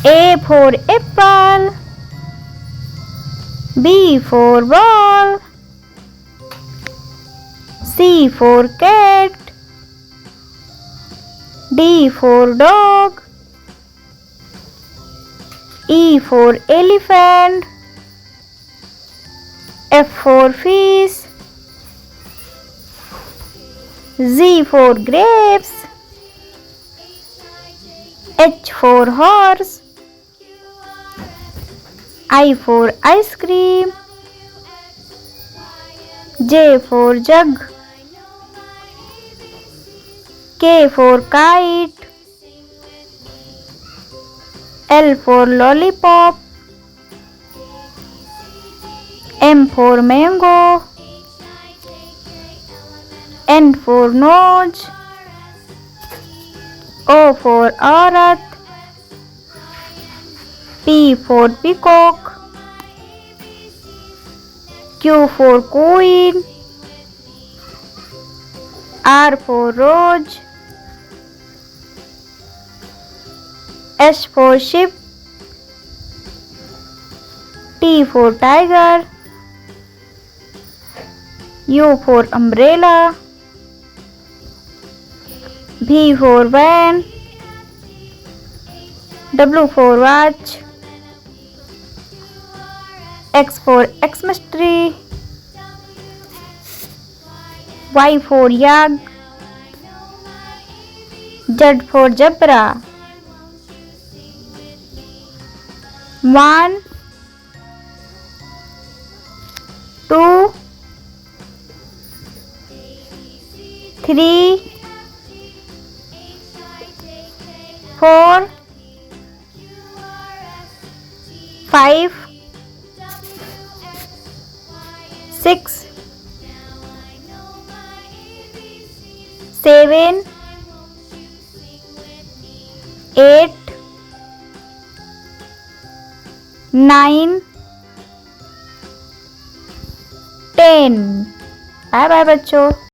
A for apple. B for ball. C for cat. D for dog. E for elephant. F for fish. Z for grapes. H for horse. I for ice cream. J for jug. K for kite. L for lollipop. M for mango. N for nose. O for औरत. P for peacock. Q for queen. R for rose. S for sheep. T for tiger. U for umbrella. V for van. W for watch. X for Xmas tree. Y for yak. Z for zebra. 1 2 3 4 5 6 7 8 9 10। Bye bye बच्चों।